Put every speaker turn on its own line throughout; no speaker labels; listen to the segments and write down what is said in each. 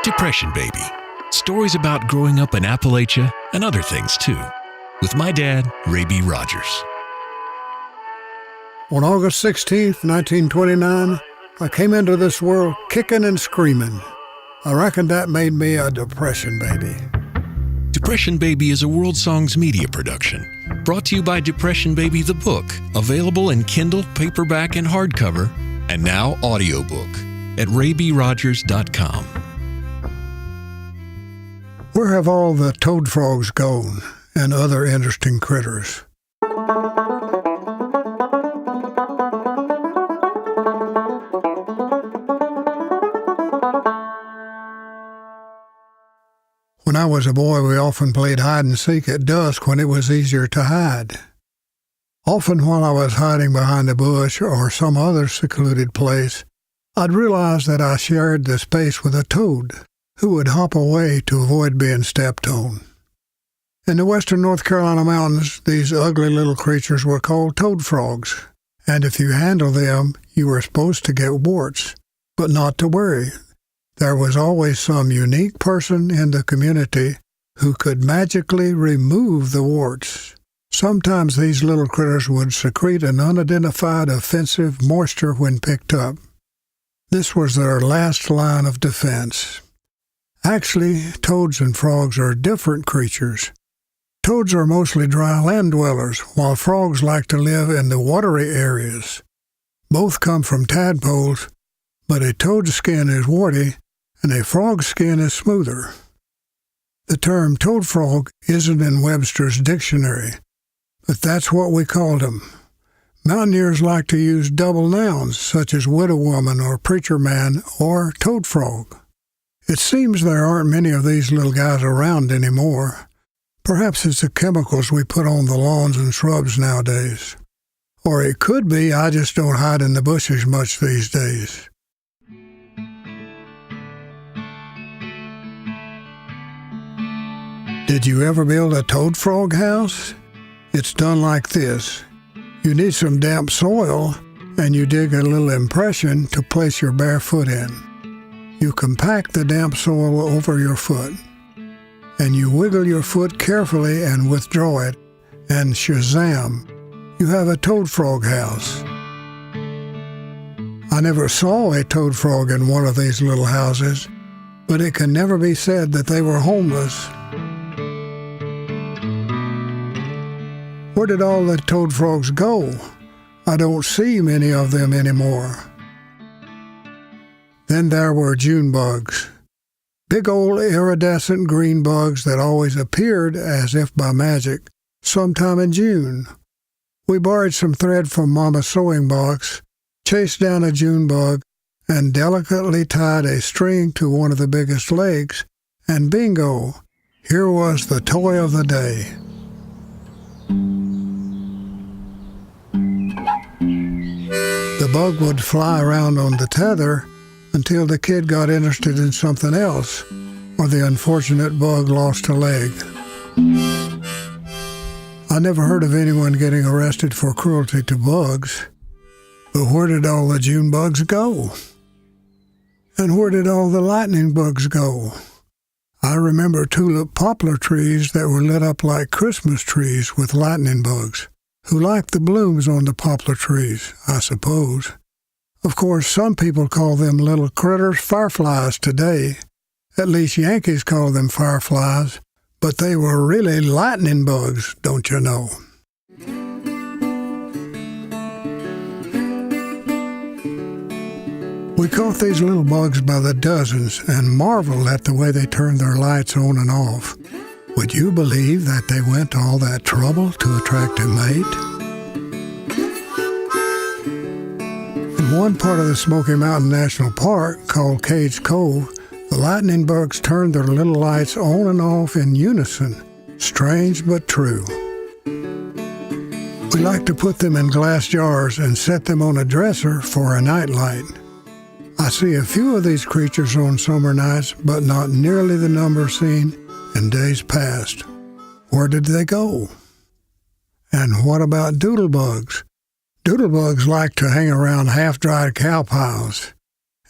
Depression Baby. Stories about growing up in Appalachia and other things too. With my dad, Ray B. Rogers.
On August 16th, 1929, I came into this world kicking and screaming. I reckon that made me a Depression Baby.
Depression Baby is a World Songs media production. Brought to you by Depression Baby the book, available in Kindle, paperback, and hardcover, and now audiobook at raybrogers.com.
Where have all the toad frogs gone and other interesting critters? When I was a boy, we often played hide-and-seek at dusk when it was easier to hide. Often while I was hiding behind a bush or some other secluded place, I'd realize that I shared the space with a toad who would hop away to avoid being stepped on. In the western North Carolina mountains, these ugly little creatures were called toad frogs, and if you handled them, you were supposed to get warts. But not to worry. There was always some unique person in the community who could magically remove the warts. Sometimes these little critters would secrete an unidentified offensive moisture when picked up. This was their last line of defense. Actually, toads and frogs are different creatures. Toads are mostly dry land dwellers, while frogs like to live in the watery areas. Both come from tadpoles, but a toad's skin is warty and a frog's skin is smoother. The term toad frog isn't in Webster's dictionary, but that's what we called them. Mountaineers like to use double nouns such as widow woman or preacher man or toad frog. It seems there aren't many of these little guys around anymore. Perhaps it's the chemicals we put on the lawns and shrubs nowadays. Or it could be I just don't hide in the bushes much these days. Did you ever build a toad frog house? It's done like this. You need some damp soil, and you dig a little impression to place your bare foot in. You compact the damp soil over your foot, and you wiggle your foot carefully and withdraw it, and shazam, you have a toad frog house. I never saw a toad frog in one of these little houses, but it can never be said that they were homeless. Where did all the toad frogs go? I don't see many of them anymore. Then there were June bugs. Big old iridescent green bugs that always appeared, as if by magic, sometime in June. We borrowed some thread from Mama's sewing box, chased down a June bug, and delicately tied a string to one of the biggest legs, and bingo, here was the toy of the day. The bug would fly around on the tether until the kid got interested in something else, or the unfortunate bug lost a leg. I never heard of anyone getting arrested for cruelty to bugs, but where did all the June bugs go? And where did all the lightning bugs go? I remember tulip poplar trees that were lit up like Christmas trees with lightning bugs, who liked the blooms on the poplar trees, I suppose. Of course, some people call them little critters fireflies today. At least Yankees call them fireflies, but they were really lightning bugs, don't you know? We caught these little bugs by the dozens and marveled at the way they turned their lights on and off. Would you believe that they went to all that trouble to attract a mate? In one part of the Smoky Mountain National Park, called Cage Cove, the lightning bugs turned their little lights on and off in unison. Strange but true. We like to put them in glass jars and set them on a dresser for a nightlight. I see a few of these creatures on summer nights, but not nearly the number seen in days past. Where did they go? And what about doodlebugs? Doodlebugs like to hang around half-dried cow piles.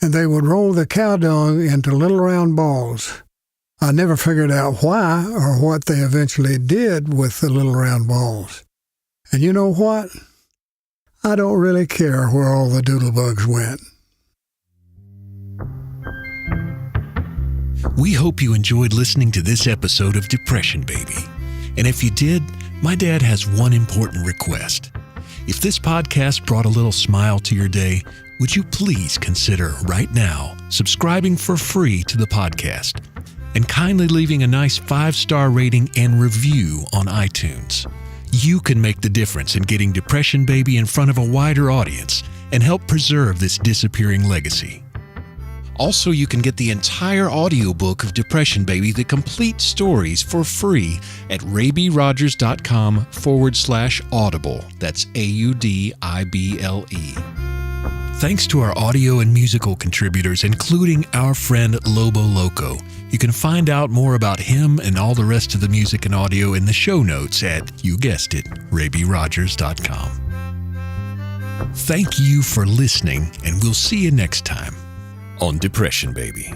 and they would roll the cow dung into little round balls. I never figured out why or what they eventually did with the little round balls. And you know what? I don't really care where all the doodlebugs went.
We hope you enjoyed listening to this episode of Depression Baby. And if you did, my dad has one important request. If this podcast brought a little smile to your day, would you please consider right now subscribing for free to the podcast and kindly leaving a nice 5-star rating and review on iTunes. You can make the difference in getting Depression Baby in front of a wider audience and help preserve this disappearing legacy. Also, you can get the entire audiobook of Depression Baby, the complete stories, for free at raybyrogers.com/audible. That's AUDIBLE. Thanks to our audio and musical contributors, including our friend Lobo Loco. You can find out more about him and all the rest of the music and audio in the show notes at, you guessed it, raybyrogers.com. Thank you for listening, and we'll see you next time on Depression Baby.